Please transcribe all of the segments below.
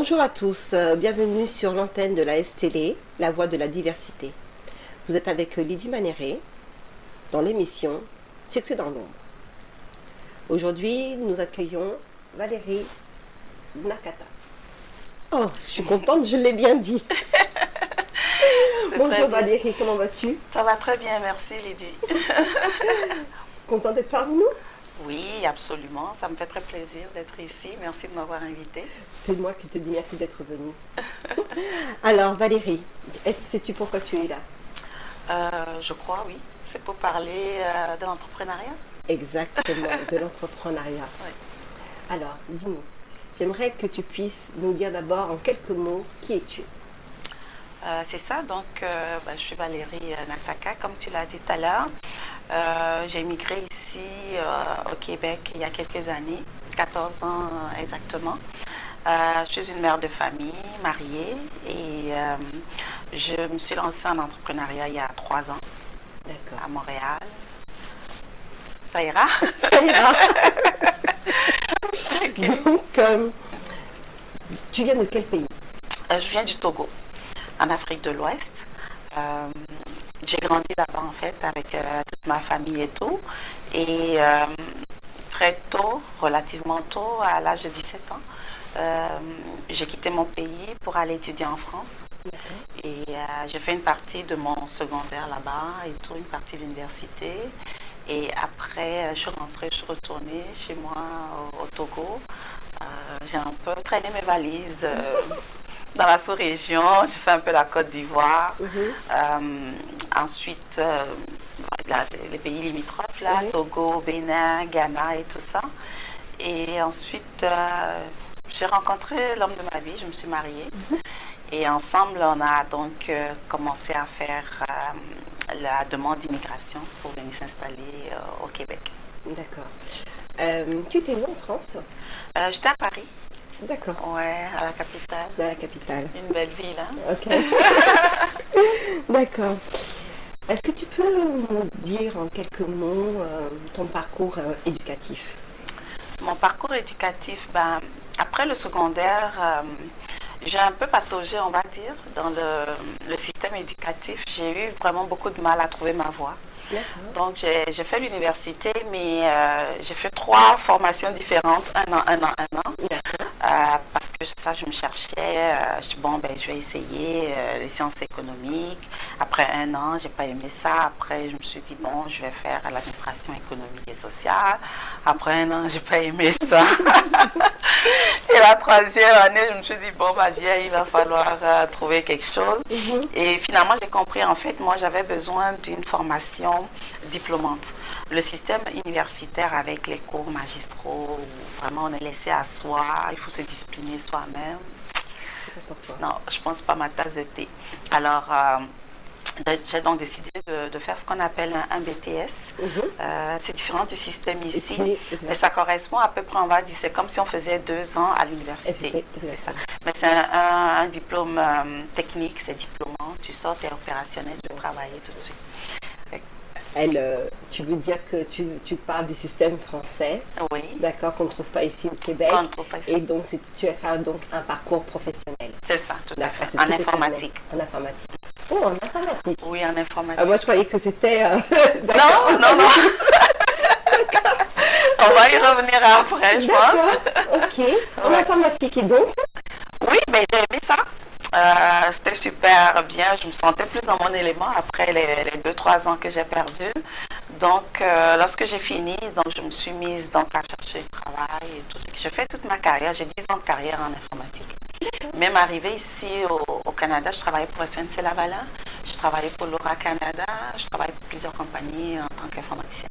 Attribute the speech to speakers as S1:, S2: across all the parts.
S1: Bonjour à tous, bienvenue sur l'antenne de la STL, la voix de la diversité. Vous êtes avec Lydie Manéré dans l'émission Succès dans l'ombre. Aujourd'hui, nous accueillons Valérie Nakata. Oh, je suis contente, je l'ai bien dit. Bonjour Valérie, comment vas-tu?
S2: Ça va très bien, merci Lydie.
S1: Contente d'être parmi nous?
S2: Oui, absolument. Ça me fait très plaisir d'être ici. Merci de m'avoir invitée.
S1: C'est moi qui te dis merci d'être venue. Alors Valérie, sais-tu pourquoi tu es là?
S2: Je crois, oui. C'est pour parler de l'entrepreneuriat.
S1: Exactement, de l'entrepreneuriat.
S2: Oui.
S1: Alors, dis-nous, j'aimerais que tu puisses nous dire d'abord en quelques mots, qui es-tu?
S2: C'est ça, donc je suis Valérie Nakata, comme tu l'as dit tout à l'heure. J'ai immigré ici au Québec il y a quelques années, 14 ans exactement. Je suis une mère de famille, mariée, et je me suis lancée en entrepreneuriat il y a 3 ans.
S1: D'accord.
S2: À Montréal. Ça ira?
S1: Ça ira. Donc, tu viens de quel pays?
S2: Je viens du Togo, en Afrique de l'Ouest. J'ai grandi là-bas en fait avec toute ma famille et tout. Et très tôt, relativement tôt, à l'âge de 17 ans, j'ai quitté mon pays pour aller étudier en France. Et j'ai fait une partie de mon secondaire là-bas et tout, une partie de l'université. Et après, je suis retournée chez moi au Togo. J'ai un peu traîné mes valises dans la sous-région. J'ai fait un peu la Côte d'Ivoire. Ensuite, les pays limitrophes, là, Togo, Bénin, Ghana et tout ça. Et ensuite, j'ai rencontré l'homme de ma vie, je me suis mariée. Et ensemble, on a donc commencé à faire la demande d'immigration pour venir s'installer au Québec.
S1: D'accord. Tu étais où en France?
S2: J'étais à Paris.
S1: D'accord.
S2: Ouais, à la capitale.
S1: Dans la capitale.
S2: Une belle ville, hein?
S1: Ok. D'accord. Est-ce que tu peux nous dire en quelques mots ton parcours éducatif?
S2: Mon parcours éducatif, après le secondaire, j'ai un peu pataugé, on va dire, dans le système éducatif. J'ai eu vraiment beaucoup de mal à trouver ma voie. Donc, j'ai fait l'université, mais j'ai fait 3 formations différentes, un an. Parce que ça, je me cherchais. Je vais essayer les sciences économiques. Après 1 an, j'ai pas aimé ça. Après, je me suis dit, bon, je vais faire l'administration économique et sociale. Après 1 an, j'ai pas aimé ça. Et la 3e année, je me suis dit, bon, ma vieille, il va falloir trouver quelque chose. Et finalement, j'ai compris, en fait, moi, j'avais besoin d'une formation diplômante. Le système universitaire avec les cours magistraux, où vraiment on est laissé à soi, il faut se discipliner soi-même. Non, je pense pas ma tasse de thé. Alors, j'ai donc décidé de faire ce qu'on appelle un BTS. C'est différent du système ici, mais ça correspond à peu près, on va dire, c'est comme si on faisait 2 ans à l'université. C'est ça. Mais c'est un diplôme technique, c'est diplômant. Tu sors, tu es opérationnel, tu peux travailler tout de suite.
S1: Tu veux dire que tu parles du système français,
S2: oui.
S1: D'accord, qu'on ne trouve pas ici au Québec.
S2: On ne trouve pas ici.
S1: Et donc, tu as fait donc un parcours professionnel.
S2: C'est ça, tout à fait. En informatique.
S1: En informatique. Oh, en informatique.
S2: Oui, en informatique.
S1: Moi, je croyais que c'était...
S2: Non. On va y revenir après, je pense.
S1: Ok. En informatique, et donc?
S2: Oui, mais j'ai aimé ça. C'était super bien, je me sentais plus dans mon élément après les 2-3 ans que j'ai perdus. Donc, lorsque j'ai fini, donc, je me suis mise donc, à chercher du travail et tout. J'ai fait toute ma carrière, j'ai 10 ans de carrière en informatique. Même arrivée ici au Canada, je travaillais pour SNC-Lavalin, je travaillais pour Laura Canada, je travaillais pour plusieurs compagnies en tant qu'informaticienne.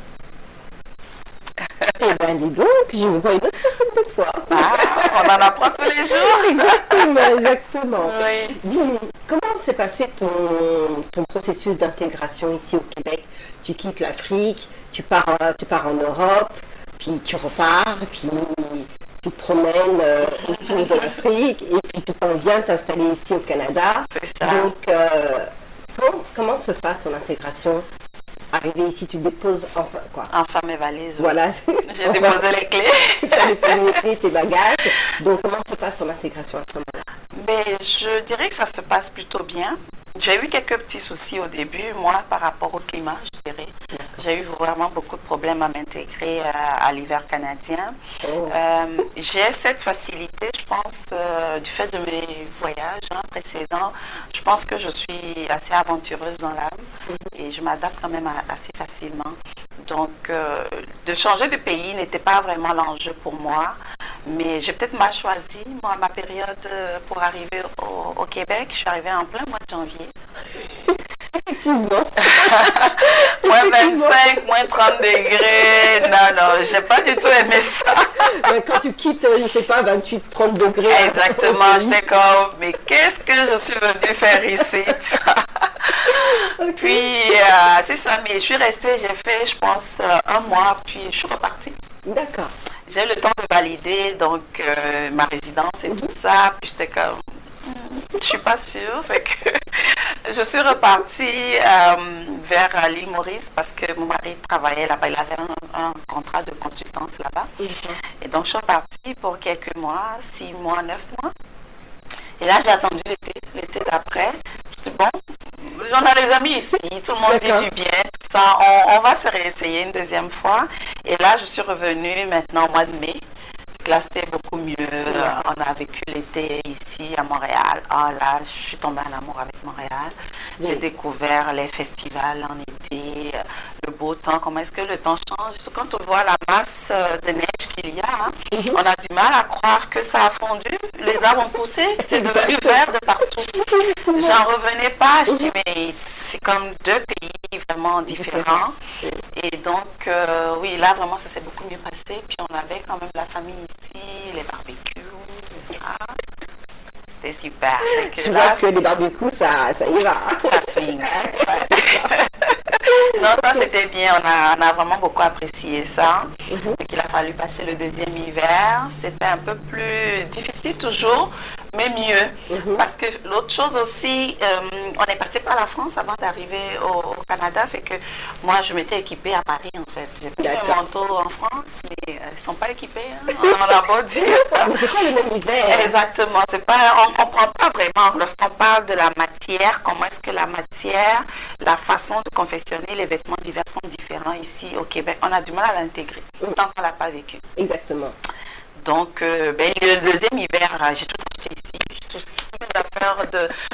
S1: Eh bien, dis donc, je vois une autre facette de toi.
S2: On en apprend tous les jours.
S1: Exactement.
S2: Oui.
S1: Dis-nous, comment s'est passé ton processus d'intégration ici au Québec? Tu quittes l'Afrique, tu pars en Europe, puis tu repars, puis tu te promènes autour de l'Afrique, et puis tu t'en viens t'installer ici au Canada.
S2: C'est ça.
S1: Donc, comment se passe ton intégration? Arrivé ici, tu déposes
S2: enfin mes valises.
S1: Voilà.
S2: J'ai déposé les clés.
S1: Tu as déposé les clés, tes bagages. Donc, comment se passe ton intégration à ce moment-là?
S2: Mais je dirais que ça se passe plutôt bien. J'ai eu quelques petits soucis au début, moi, par rapport au climat, je dirais. J'ai eu vraiment beaucoup de problèmes à m'intégrer à l'hiver canadien.
S1: Oh.
S2: J'ai cette facilité, je pense, du fait de mes voyages précédents. Je pense que je suis assez aventureuse dans l'âme et je m'adapte quand même assez facilement. Donc, de changer de pays n'était pas vraiment l'enjeu pour moi. Mais j'ai peut-être mal choisi, moi, ma période pour arriver au Québec. Je suis arrivée en plein mois de janvier.
S1: Effectivement.
S2: Moins 25, moins 30 degrés. Non, j'ai pas du tout aimé ça.
S1: Quand tu quittes, je sais pas, 28, 30 degrés.
S2: Exactement, j'étais comme, mais qu'est-ce que je suis venue faire ici? Okay. Puis, c'est ça, mais je suis restée, j'ai fait, je pense, un mois, puis je suis repartie.
S1: D'accord.
S2: J'ai eu le temps de valider donc ma résidence et tout ça. Puis j'étais comme, je suis pas sûre. Fait que je suis repartie vers l'île Maurice parce que mon mari travaillait là-bas. Il avait un contrat de consultance là-bas. Et donc je suis repartie pour quelques mois, 6 mois, 9 mois. Et là j'ai attendu l'été d'après. Je dis bon, on a les amis ici, tout le monde dit du bien, tout ça. On va se réessayer une deuxième fois. Et là, je suis revenue maintenant au mois de mai. Là, c'était beaucoup mieux. On a vécu l'été ici à Montréal. Ah là, je suis tombée en amour avec Montréal. J'ai découvert les festivals en été, le beau temps. Comment est-ce que le temps change? Quand on voit la masse de neige qu'il y a, on a du mal à croire que ça a fondu. Les arbres ont poussé, c'est devenu vert de partout. J'en revenais pas. Je dis, mais c'est comme deux pays vraiment différents. Et donc, oui, là, vraiment, ça s'est beaucoup mieux passé. Puis on avait quand même la famille ici, les barbecues. Ah, c'était super.
S1: Je vois que les barbecues, ça y va.
S2: Ça swing. Non, ça c'était bien. On a vraiment beaucoup apprécié ça. Il a fallu passer le deuxième hiver. C'était un peu plus difficile toujours, mais mieux. Parce que l'autre chose aussi, on est passé par la France avant d'arriver au Canada. Fait que moi, je m'étais équipée à Paris en fait. J'ai pris un manteau en France, mais ils ne sont pas équipés. Hein, on l'a beau dire.
S1: Mais c'est pas le même hiver.
S2: Exactement. C'est pas, on ne comprend pas vraiment lorsqu'on parle de la matière, comment est-ce que la matière, la façon de confectionner les vêtements d'hiver sont différents ici au Québec. On a du mal à l'intégrer tant qu'on ne l'a pas vécu.
S1: Exactement.
S2: Donc, le deuxième hiver, j'ai tout acheté ici. Toutes mes affaires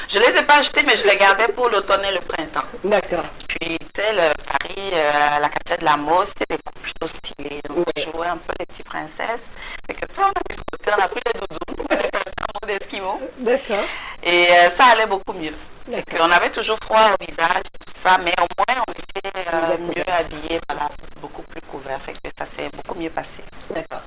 S2: je ne les ai pas achetées, mais je les gardais pour l'automne et le printemps.
S1: D'accord.
S2: Puis, tu sais, Paris, la capitale de la mode, c'était des coups plutôt stylés. On se jouait un peu les petites princesses. Fait que, on a pris le côté, on a pris les doudous, on est passé en mode esquimau.
S1: D'accord.
S2: Et ça allait beaucoup mieux. On avait toujours froid au visage, tout ça, mais au moins on était mieux habillés, voilà, beaucoup plus couverts. Fait que ça s'est beaucoup mieux passé.
S1: D'accord.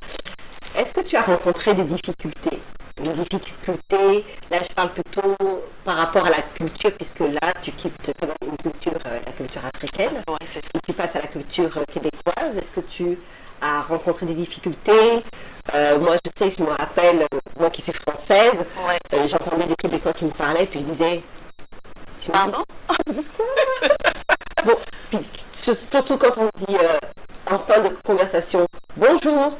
S1: Est-ce que tu as rencontré des difficultés? Des difficultés, là je parle plutôt par rapport à la culture, puisque là tu quittes une culture, la culture africaine,
S2: c'est ça.
S1: et tu passes à la culture québécoise. Est-ce que tu as rencontré des difficultés? Moi je me rappelle, moi qui suis française, j'entendais des Québécois qui me parlaient, puis je disais...
S2: Pardon?
S1: Bon, puis, surtout quand on dit en fin de conversation, bonjour.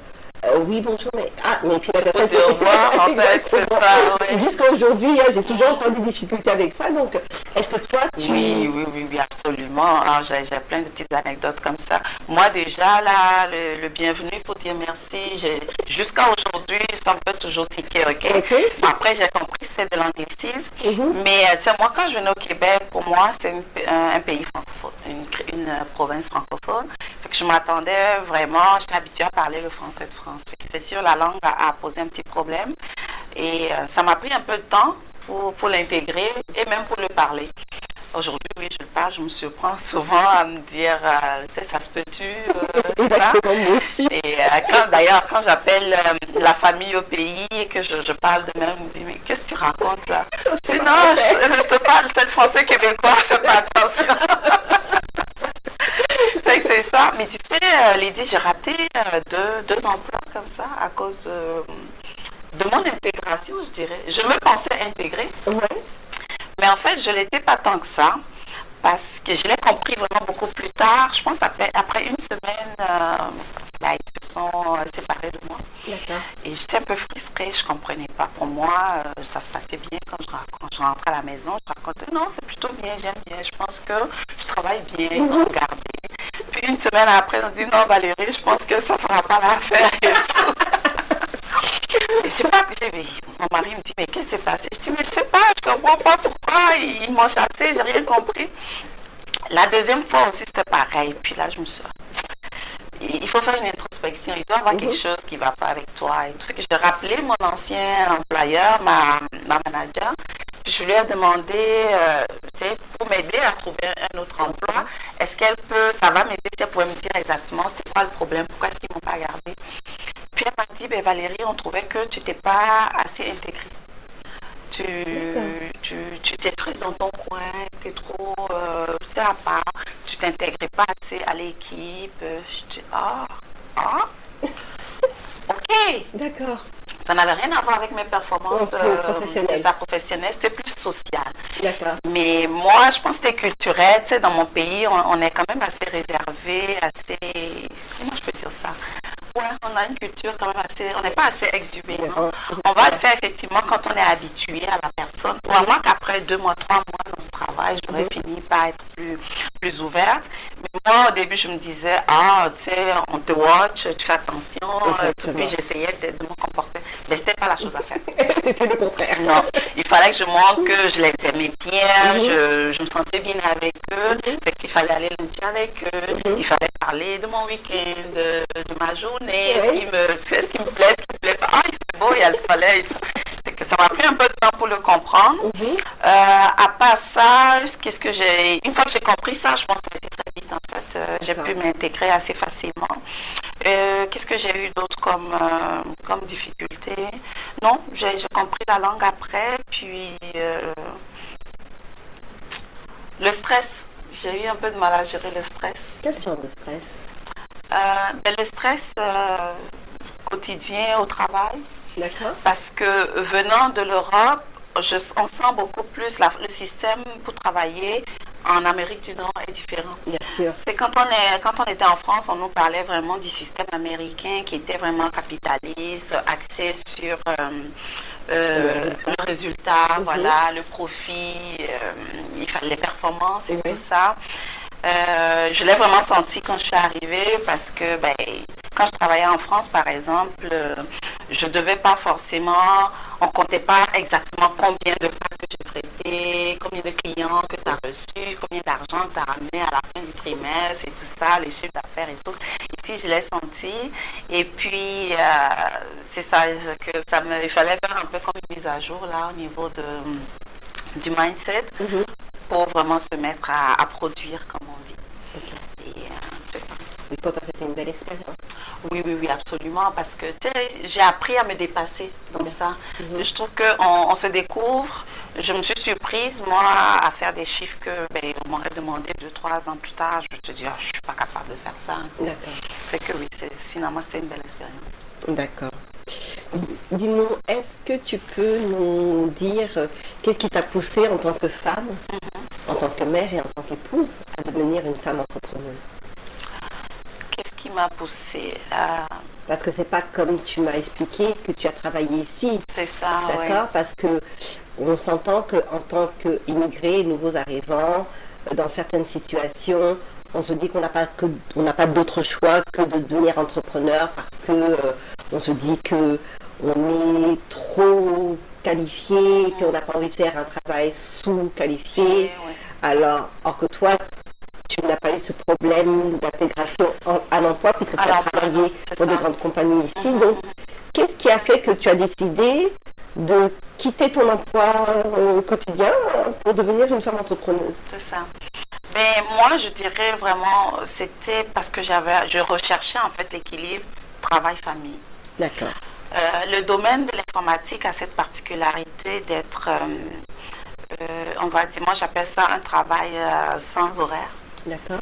S1: Oui, bonjour, mais puis la personne...
S2: Au revoir, en fait, c'est ça, oui.
S1: Jusqu'à aujourd'hui, j'ai toujours encore des difficultés avec ça, donc est-ce que toi, tu...
S2: Oui, absolument. Alors, j'ai plein de petites anecdotes comme ça. Moi, déjà, là, le bienvenu pour dire merci, jusqu'à aujourd'hui, ça me peut toujours tiquer, ok? Après, j'ai compris que c'était de l'anglicisme, mais moi, quand je venais au Québec, pour moi, c'est un pays francophone, une province francophone. Fait que je m'attendais vraiment, j'étais habituée à parler le français de France. C'est sûr, la langue a posé un petit problème et ça m'a pris un peu de temps pour l'intégrer et même pour le parler. Aujourd'hui, oui, je le parle, je me surprends souvent à me dire, ça se peut-tu
S1: Exactement, moi aussi.
S2: Et d'ailleurs, quand j'appelle la famille au pays et que je parle de même, on me dit, mais qu'est-ce que tu racontes là? Je dis, non, je te parle, c'est le français québécois, fais pas attention. Fait que c'est ça. Mais tu sais, Lydie, j'ai raté deux emplois comme ça à cause de mon intégration, je dirais. Je me pensais intégrée. Mais en fait, je ne l'étais pas tant que ça. Parce que je l'ai compris vraiment beaucoup plus tard. Je pense après une semaine ils se sont séparés de moi.
S1: D'accord.
S2: Et j'étais un peu frustrée, je ne comprenais pas. Pour moi, ça se passait bien quand je rentrais à la maison. Je racontais, non, c'est plutôt bien, j'aime bien. Je pense que je travaille bien, regardez. Puis une semaine après, on dit, non, Valérie, je pense que ça ne fera pas l'affaire. Et tout. Je sais pas, mon mari me dit, mais qu'est-ce qui s'est passé? Je dis, mais je sais pas, je comprends pas pourquoi ils m'ont chassé, j'ai rien compris. La deuxième fois aussi, c'était pareil. Puis là, je me suis dit, il faut faire une introspection. Il doit y avoir quelque chose qui ne va pas avec toi. Et tout. Fait que j'ai rappelé mon ancien employeur, ma manager. Puis je lui ai demandé, pour m'aider à trouver un autre emploi, est-ce qu'elle peut, ça va m'aider si elle pouvait me dire exactement c'était quoi le problème, pourquoi est-ce qu'ils ne m'ont pas gardé. Puis elle m'a dit, ben, Valérie, on trouvait que tu n'étais pas assez intégrée. Tu étais très dans ton coin, tu es trop à part, tu t'intégrais pas assez à l'équipe. Je dis, ok.
S1: D'accord.
S2: Ça n'avait rien à voir avec mes performances
S1: professionnelles.
S2: C'était plus social.
S1: D'accord.
S2: Mais moi, je pense que c'était culturel. Tu sais, dans mon pays, on est quand même assez réservé, assez... Comment je peux dire ça? Ouais, on a une culture quand même assez... On n'est pas assez exubérant. On va le faire effectivement quand on est habitué à la personne. Pour moi, qu'après 2 mois, 3 mois dans ce travail, j'aurais fini par être plus ouverte. Mais moi, au début, je me disais, tu sais, on te watch, tu fais attention. Puis j'essayais de me comporter. Mais c'était pas la chose à faire.
S1: C'était le contraire.
S2: Non, il fallait que je montre que je les aimais bien, je me sentais bien avec eux, fait qu'il fallait aller luncher avec eux, il fallait parler de mon week-end, de ma journée, ce qui me plaît, ce qui me plaît pas. Il fait beau, il y a le soleil. Fait que ça m'a pris un peu de temps pour le comprendre. À part ça, qu'est-ce que une fois que j'ai compris ça, je pense que ça a été très vite en fait. J'ai pu m'intégrer assez facilement. Qu'est-ce que j'ai eu d'autre comme difficulté? Non, j'ai compris la langue après, puis le stress. J'ai eu un peu de mal à gérer le stress.
S1: Quel genre de stress?
S2: Le stress quotidien au travail.
S1: D'accord.
S2: Parce que venant de l'Europe, on sent beaucoup plus le système pour travailler en Amérique du Nord est différent.
S1: Bien sûr.
S2: C'est quand on était en France, on nous parlait vraiment du système américain qui était vraiment capitaliste, axé sur le résultat, voilà, le profit, il fallait les performances et tout ça. Je l'ai vraiment senti quand je suis arrivée parce que quand je travaillais en France, par exemple, je ne devais pas forcément, on ne comptait pas exactement combien de cas que j'ai traités, combien de clients que tu as reçus, combien d'argent tu as ramené à la fin du trimestre et tout ça, les chiffres d'affaires et tout. Ici, je l'ai senti. Et puis, c'est ça, il fallait faire un peu comme une mise à jour là au niveau du mindset pour vraiment se mettre à produire, comme on dit. Okay. Et c'est ça.
S1: Et pourtant, c'était une belle expérience.
S2: Oui, absolument, parce que j'ai appris à me dépasser dans ça. Je trouve qu'on se découvre. Je me suis surprise, moi, à faire des chiffres que on m'aurait demandé 2-3 ans plus tard. Je me suis dit, je ne suis pas capable de faire ça.
S1: D'accord.
S2: Fait que oui, finalement, c'était une belle expérience.
S1: D'accord. Dis-nous, est-ce que tu peux nous dire qu'est-ce qui t'a poussée en tant que femme, en tant que mère et en tant qu'épouse, à devenir une femme entrepreneuse?
S2: Qu'est-ce qui m'a poussée
S1: Parce que c'est pas comme tu m'as expliqué que tu as travaillé ici.
S2: C'est ça,
S1: d'accord,
S2: ouais.
S1: Parce que on s'entend qu'en tant qu'immigrés, nouveaux arrivants, dans certaines situations, on se dit qu'on n'a pas d'autre choix que de devenir entrepreneur parce que on se dit que on est trop qualifié, puis on n'a pas envie de faire un travail sous-qualifié. Alors, or que toi, tu n'as pas eu ce problème d'intégration à l'emploi puisque tu as travaillé pour de grandes compagnies ici. Donc, qu'est-ce qui a fait que tu as décidé de quitter ton emploi quotidien pour devenir une femme entrepreneuse?
S2: C'est ça. Moi, je dirais vraiment, c'était parce que je recherchais en fait l'équilibre travail-famille.
S1: D'accord.
S2: Le domaine de l'informatique a cette particularité d'être, on va dire, moi j'appelle ça un travail sans horaire.
S1: D'accord.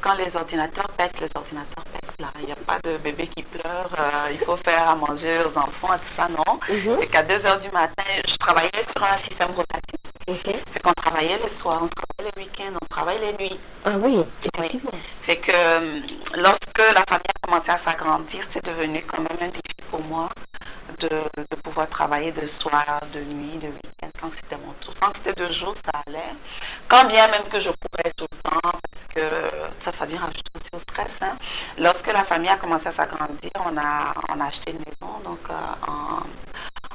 S2: Quand les ordinateurs pètent, là. Il n'y a pas de bébé qui pleure, il faut faire à manger aux enfants et tout ça, non. Et qu'à 2 h du matin, je travaillais sur un système rotatif. Fait qu'on travaillait les soirs, on travaillait les week-ends, on travaillait les nuits.
S1: Ah oui,
S2: Oui.
S1: effectivement.
S2: Fait que lorsque la famille a commencé à s'agrandir, c'est devenu quand même un défi pour moi de pouvoir travailler de soir, de nuit, de week-end, quand c'était mon tour. Quand c'était 2 jours, ça allait. Quand bien même que je courais tout le temps, parce que ça vient rajouter aussi au stress. Hein. Lorsque la famille a commencé à s'agrandir, on a acheté une maison donc,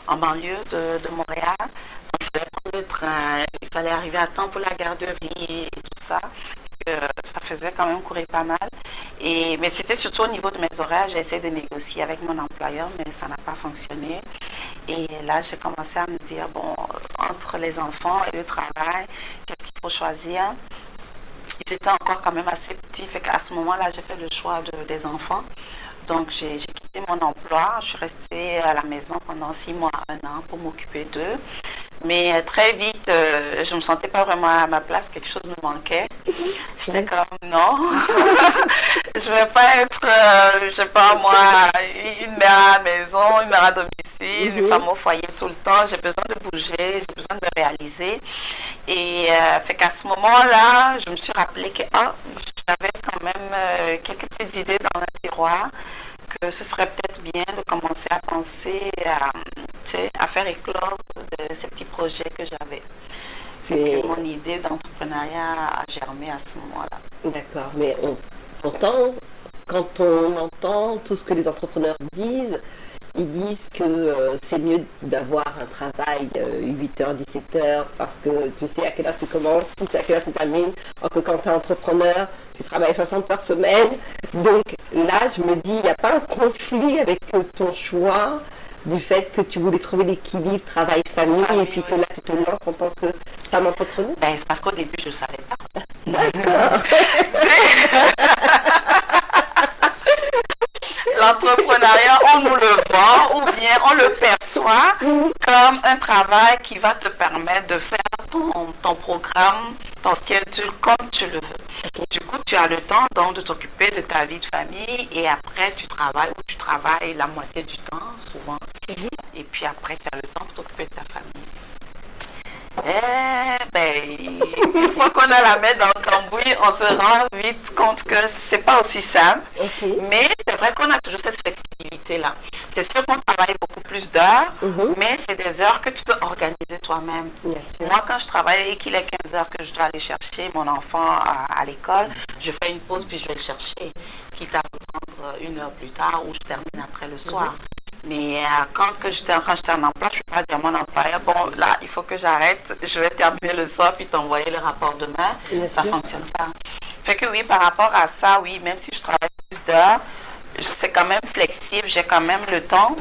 S2: en banlieue de Montréal. Donc, il fallait prendre le train, il fallait arriver à temps pour la garderie et tout ça. Ça faisait quand même courir pas mal. Mais c'était surtout au niveau de mes horaires. J'ai essayé de négocier avec mon employeur, mais ça n'a pas fonctionné. Et là, j'ai commencé à me dire, bon, entre les enfants et le travail, qu'est-ce qu'il faut choisir? Ils étaient encore quand même assez petits. Fait qu'à ce moment-là, j'ai fait le choix des enfants. Donc, j'ai quitté mon emploi. Je suis restée à la maison pendant 6 mois, 1 an pour m'occuper d'eux. Mais très vite, je ne me sentais pas vraiment à ma place. Quelque chose me manquait. J'étais comme, non, je ne vais pas être, je ne sais pas moi, une mère à la maison, une mère à domicile, une femme au foyer tout le temps. J'ai besoin de bouger, j'ai besoin de me réaliser. Et fait qu'à ce moment-là, je me suis rappelé que j'avais quand même quelques petites idées dans le tiroir, que ce serait peut-être bien de commencer à penser à faire éclore de ces petits projets que j'avais. Fait que mon idée d'entrepreneuriat a germé à ce moment-là.
S1: D'accord, mais pourtant, quand on entend tout ce que les entrepreneurs disent, ils disent que c'est mieux d'avoir un travail 8h, 17h, parce que tu sais à quelle heure tu commences, tu sais à quelle heure tu termines, alors que quand tu es entrepreneur, tu travailles 60 heures semaine. Donc là, je me dis, il n'y a pas un conflit avec ton choix du fait que tu voulais trouver l'équilibre travail-famille et puis que là, tu te lances en tant que femme entrepreneur?
S2: Ben, c'est parce qu'au début, je ne savais pas.
S1: D'accord.
S2: L'entrepreneuriat, on nous le vend ou bien on le perçoit comme un travail qui va te permettre de faire ton programme, ton schedule comme tu le veux. Du coup, tu as le temps donc de t'occuper de ta vie de famille et après tu travailles la moitié du temps souvent. Et puis après, tu as le temps pour t'occuper de ta famille. Une fois qu'on a la main dans le cambouis, on se rend vite compte que c'est pas aussi simple. Mais c'est vrai qu'on a toujours cette flexibilité-là. C'est sûr qu'on travaille beaucoup plus d'heures, mais c'est des heures que tu peux organiser toi-même. Moi, quand je travaille et qu'il est 15 heures que je dois aller chercher mon enfant à l'école, je fais une pause puis je vais le chercher, quitte à reprendre 1 heure plus tard ou je termine après le soir. Mais quand j'étais en emploi, je ne peux pas dire à mon employeur, bon, là, il faut que j'arrête, je vais terminer le soir, puis t'envoyer le rapport demain. Ça ne fonctionne pas. Fait que oui, par rapport à ça, oui, même si je travaille plus d'heures, c'est quand même flexible, j'ai quand même le temps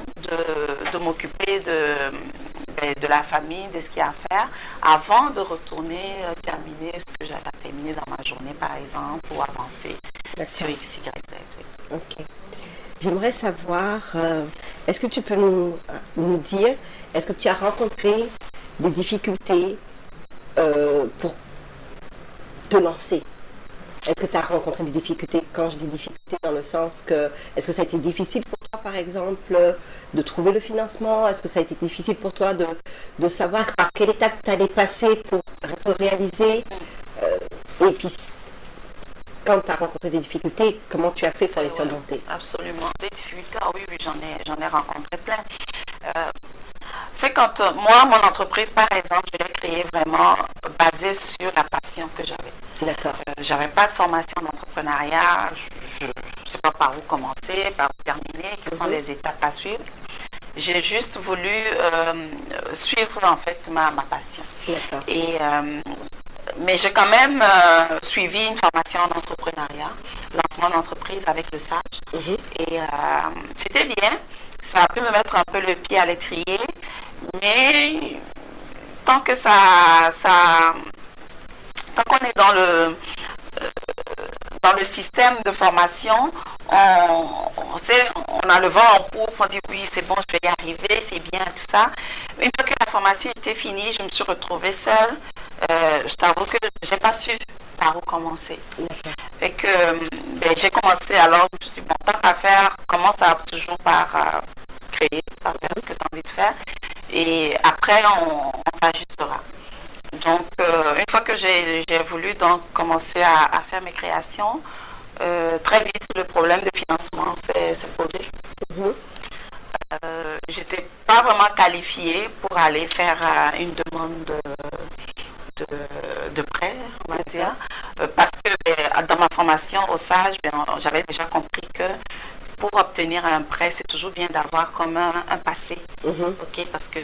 S2: de m'occuper de la famille, de ce qu'il y a à faire, avant de retourner terminer ce que j'avais à terminer dans ma journée, par exemple, ou avancer sur X, Y, Z. Oui.
S1: Ok. J'aimerais savoir, est-ce que tu peux nous dire, est-ce que tu as rencontré des difficultés pour te lancer? Est-ce que tu as rencontré des difficultés? Quand je dis difficultés, dans le sens que, est-ce que ça a été difficile pour toi, par exemple, de trouver le financement? Est-ce que ça a été difficile pour toi de savoir par quelle étape tu allais passer pour te réaliser? Et puis, quand tu as rencontré des difficultés, comment tu as fait pour les surmonter?
S2: Absolument. Des difficultés, oui, j'en ai rencontré plein. C'est quand moi, mon entreprise, par exemple, je l'ai créée vraiment basée sur la passion que j'avais.
S1: D'accord.
S2: J'avais pas de formation d'entrepreneuriat, je ne sais pas par où commencer, par où terminer, quelles sont les étapes à suivre. J'ai juste voulu suivre en fait ma passion.
S1: D'accord.
S2: Mais j'ai quand même suivi une formation en entrepreneuriat, lancement d'entreprise avec le SAGE. Et c'était bien. Ça a pu me mettre un peu le pied à l'étrier. Mais tant que tant qu'on est dans le système de formation, on a le vent en poupe, on dit oui, c'est bon, je vais y arriver, c'est bien, tout ça. Une fois que la formation était finie, je me suis retrouvée seule. Je t'avoue que je n'ai pas su par où commencer. Et que j'ai commencé alors, je me suis dit, bon, tant qu'à faire, commence toujours par créer, par faire ce que tu as envie de faire. Et après, on s'ajustera. Donc, une fois que j'ai voulu donc commencer à faire mes créations, très vite, le problème de financement s'est posé.
S1: Mhm.
S2: J'étais pas vraiment qualifiée pour aller faire une demande de prêt, on va dire, parce que dans ma formation au SAGE, j'avais déjà compris que pour obtenir un prêt, c'est toujours bien d'avoir comme un passé, ok, parce que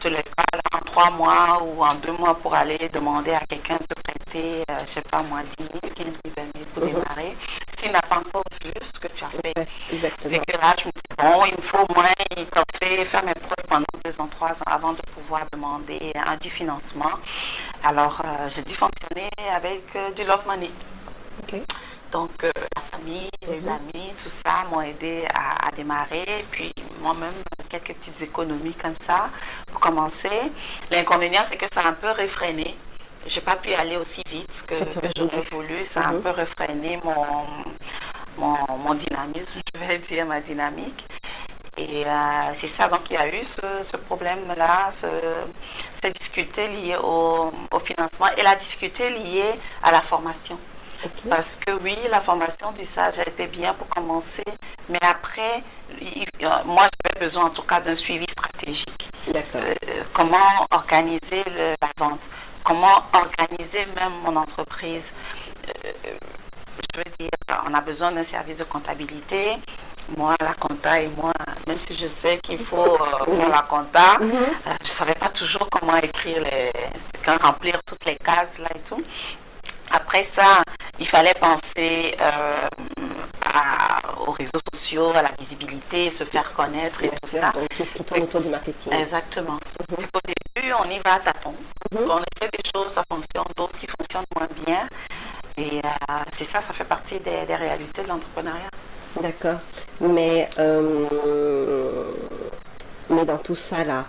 S2: te laisse pas là en 3 mois ou en 2 mois pour aller demander à quelqu'un de te prêter, je sais pas moi, 10 000, 15 000, 20 000 pour démarrer, s'il n'a pas encore vu ce que tu as fait.
S1: Exactement.
S2: Et que là, je me dis, bon, il me faut au moins, il t'en fait faire mes preuves pendant 2 ans, 3 ans avant de pouvoir demander du financement. Alors, j'ai dû fonctionner avec du Love Money.
S1: Ok.
S2: Donc, la famille, les amis, tout ça m'ont aidé à démarrer. Puis, moi-même, quelques petites économies comme ça pour commencer. L'inconvénient, c'est que ça a un peu réfréné. Je n'ai pas pu aller aussi vite que j'aurais voulu. Ça a un peu réfréné mon dynamisme, je vais dire, ma dynamique. Et c'est ça, donc il y a eu ce problème-là, cette difficulté liée au financement et la difficulté liée à la formation. Okay. Parce que oui, la formation du SAGE a été bien pour commencer, mais après, moi j'avais besoin en tout cas d'un suivi stratégique. Comment organiser la vente, comment organiser même mon entreprise. Je veux dire, on a besoin d'un service de comptabilité. Moi, la compta et moi, même si je sais qu'il faut faire la compta, je ne savais pas toujours comment écrire remplir toutes les cases là et tout. Après ça, il fallait penser aux réseaux sociaux, à la visibilité, se faire connaître et tout ça.
S1: Donc, tout ce qui tourne autour du marketing.
S2: Exactement. Au début, on y va à tâtons. On essaie des choses, ça fonctionne, d'autres qui fonctionnent moins bien. Et c'est ça, ça fait partie des réalités de l'entrepreneuriat.
S1: D'accord. Mais dans tout ça là,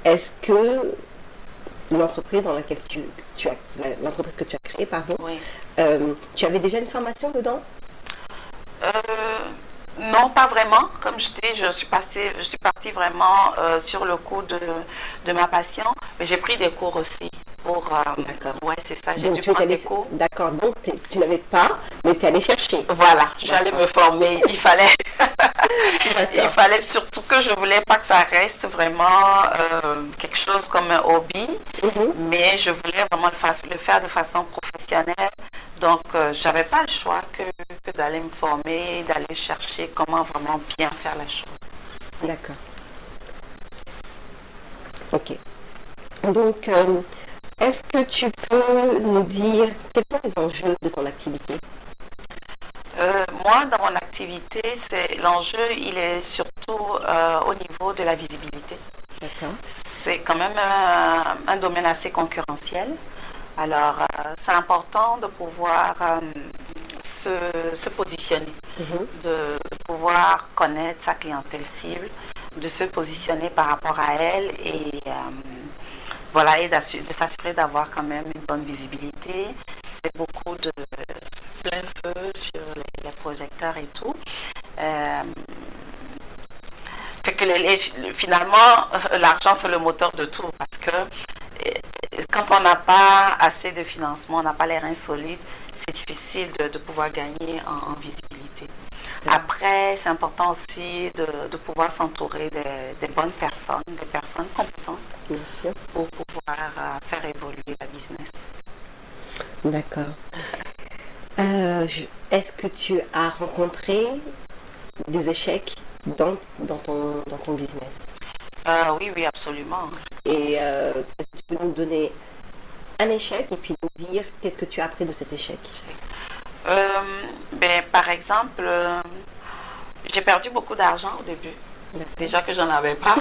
S1: est-ce que l'entreprise dans laquelle l'entreprise que tu as créée, pardon,
S2: oui.
S1: Tu avais déjà une formation dedans?
S2: Non, pas vraiment. Comme je dis, je suis partie vraiment sur le coup de ma passion, mais j'ai pris des cours aussi.
S1: D'accord.
S2: Ouais, c'est ça, j'ai dû prendre des cours.
S1: D'accord, donc tu n'avais pas, mais tu es allé chercher.
S2: Voilà, je suis allée me former. Il fallait surtout que je voulais pas que ça reste vraiment quelque chose comme un hobby, mais je voulais vraiment le faire de façon professionnelle. Donc, j'avais pas le choix que d'aller me former, d'aller chercher comment vraiment bien faire la chose.
S1: D'accord. Ok. Donc, est-ce que tu peux nous dire quels sont les enjeux de ton activité?
S2: Moi, dans mon activité, l'enjeu, il est surtout au niveau de la visibilité.
S1: D'accord.
S2: C'est quand même un domaine assez concurrentiel. Alors, c'est important de pouvoir se positionner, de pouvoir connaître sa clientèle cible, de se positionner par rapport à elle et voilà, et de s'assurer d'avoir quand même une bonne visibilité. C'est beaucoup de plein feu sur les projecteurs et tout. Fait que finalement, l'argent, c'est le moteur de tout parce que quand on n'a pas assez de financement, on n'a pas les reins solides, c'est difficile de pouvoir gagner en visibilité. Après, c'est important aussi de pouvoir s'entourer des bonnes personnes, des personnes compétentes.
S1: Bien sûr.
S2: Pour pouvoir faire évoluer la business.
S1: D'accord. Est-ce que tu as rencontré des échecs dans ton business?
S2: Oui, absolument.
S1: Et est-ce que tu peux nous donner un échec et puis nous dire qu'est-ce que tu as appris de cet échec?
S2: Par exemple, j'ai perdu beaucoup d'argent au début. Déjà que j'en avais pas.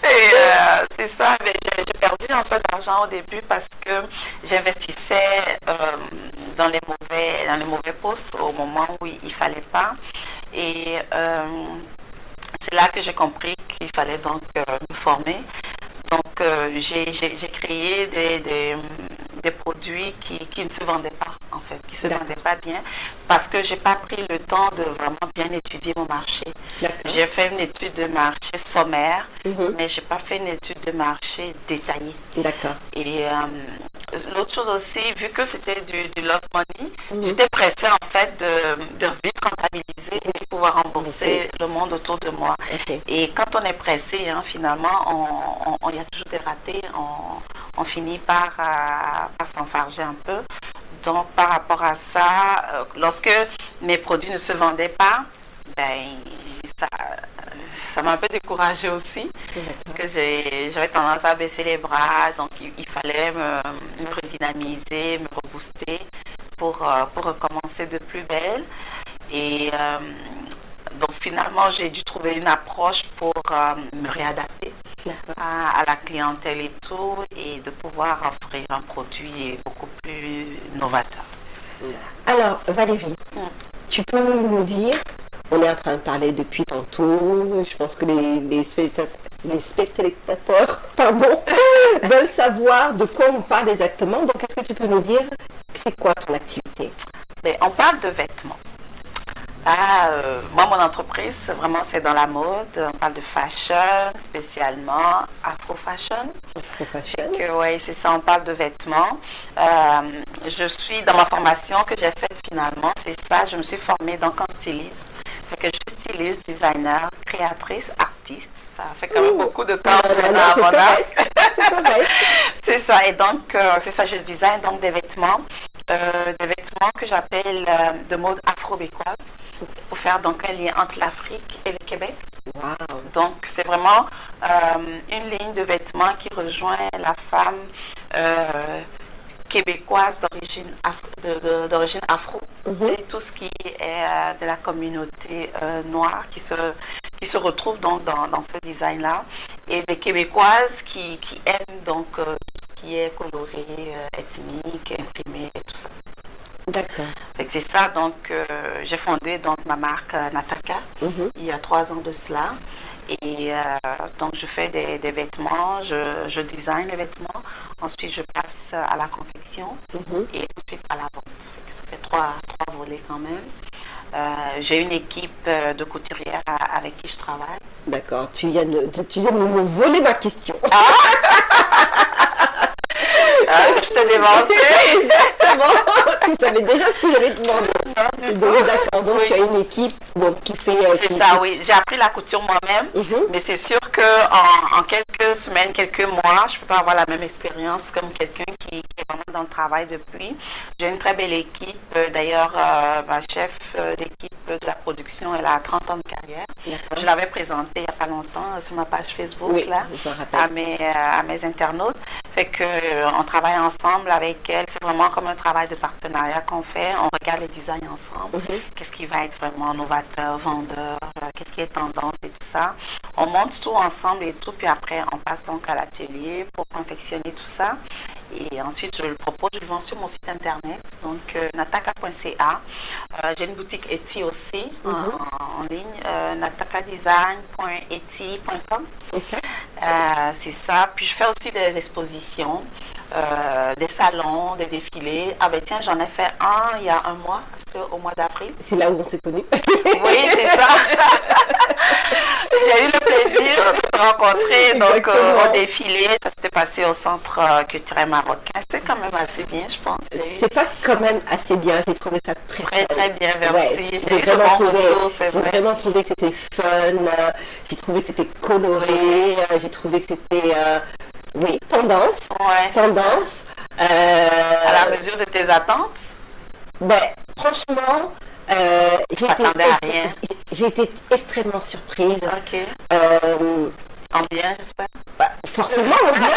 S2: Et c'est ça, j'ai perdu un peu d'argent au début parce que j'investissais dans les mauvais postes au moment où il fallait pas. Et c'est là que j'ai compris qu'il fallait donc me former. Donc j'ai créé des produits qui ne se vendaient pas, en fait, qui ne se vendaient pas bien, parce que je n'ai pas pris le temps de vraiment bien étudier mon marché. J'ai fait une étude de marché sommaire, mais je n'ai pas fait une étude de marché détaillée.
S1: D'accord.
S2: Et l'autre chose aussi, vu que c'était du love money, j'étais pressée en fait de vite rentabiliser et de pouvoir rembourser le monde autour de moi. Et quand on est pressé, hein, finalement, il y a toujours des ratés, on finit par s'enfarger un peu. Donc, par rapport à ça, lorsque mes produits ne se vendaient pas, ça m'a un peu découragée aussi, que j'avais tendance à baisser les bras, donc il fallait me redynamiser, me rebooster pour recommencer de plus belle. Et donc finalement, j'ai dû trouver une approche pour me réadapter à la clientèle et tout, et de pouvoir offrir un produit beaucoup plus novateur.
S1: Alors, Valérie, tu peux nous dire, on est en train de parler depuis tantôt, je pense que les spectateurs veulent savoir de quoi on parle exactement. Donc, est-ce que tu peux nous dire, c'est quoi ton activité?
S2: On parle de vêtements. Moi, mon entreprise, vraiment, c'est dans la mode. On parle de fashion, spécialement Afro-Fashion. Oui, c'est ça, on parle de vêtements. Je suis dans ma formation que j'ai faite finalement, c'est ça, je me suis formée donc en stylisme. Je suis styliste, designer, créatrice, artiste. Ça fait quand même beaucoup de temps
S1: C'est correct.
S2: C'est ça, et donc, c'est ça, je design donc des vêtements que j'appelle de mode afro-bécoise, pour faire donc un lien entre l'Afrique et le Québec.
S1: Wow.
S2: Donc, c'est vraiment une ligne de vêtements qui rejoint la femme québécoise d'origine afro. C'est tout ce qui est de la communauté noire qui se retrouve donc dans ce design-là. Et les Québécoises qui aiment donc tout ce qui est coloré, ethnique, imprimé et tout ça.
S1: D'accord.
S2: C'est ça, donc j'ai fondé donc ma marque Nataka il y a 3 ans de cela. Et donc je fais des vêtements, je design les vêtements, ensuite je passe à la confection et ensuite à la vente. Ça fait 3 volets quand même. J'ai une équipe de couturières avec qui je travaille.
S1: D'accord, tu viens de me voler ma question.
S2: Je te dévançais.
S1: Exactement. Tu savais déjà ce que j'allais te demander. D'accord. Donc tu as une équipe qui fait.
S2: C'est ça, oui. J'ai appris la couture moi-même, mais c'est sûr que en quelques semaines, quelques mois, je peux pas avoir la même expérience comme quelqu'un qui est vraiment dans le travail depuis. J'ai une très belle équipe. D'ailleurs, ma chef d'équipe de la production, elle a 30 ans de carrière. Je l'avais présentée il n'y a pas longtemps sur ma page Facebook à mes internautes. Fait que on travaille ensemble avec elle. C'est vraiment comme un travail de partenariat qu'on fait. On regarde les designs ensemble. Qu'est-ce qui va être vraiment novateur, vendeur, qu'est-ce qui est tendance et tout ça. On monte tout ensemble et tout, puis après on passe donc à l'atelier pour confectionner tout ça. Et ensuite je le propose, je le vends sur mon site internet, donc nataka.ca. J'ai une boutique Etsy aussi en ligne, natakadesign.etsy.com. C'est ça. Puis je fais aussi des expositions, des salons, des défilés. Ah ben tiens, j'en ai fait un il y a un mois, au mois d'avril.
S1: C'est là où on s'est connus.
S2: Oui, c'est ça. J'ai eu le plaisir de te rencontrer donc, au défilé. Ça s'était passé au Centre culturel marocain. C'était quand même assez bien, je pense.
S1: C'est pas quand même assez bien. J'ai trouvé ça très
S2: bien, merci.
S1: J'ai vraiment trouvé que c'était fun. J'ai trouvé que c'était coloré. J'ai trouvé que c'était... tendance. Tendance.
S2: À la mesure de tes attentes?
S1: Franchement, j'ai été extrêmement surprise.
S2: En bien, j'espère?
S1: Forcément en bien.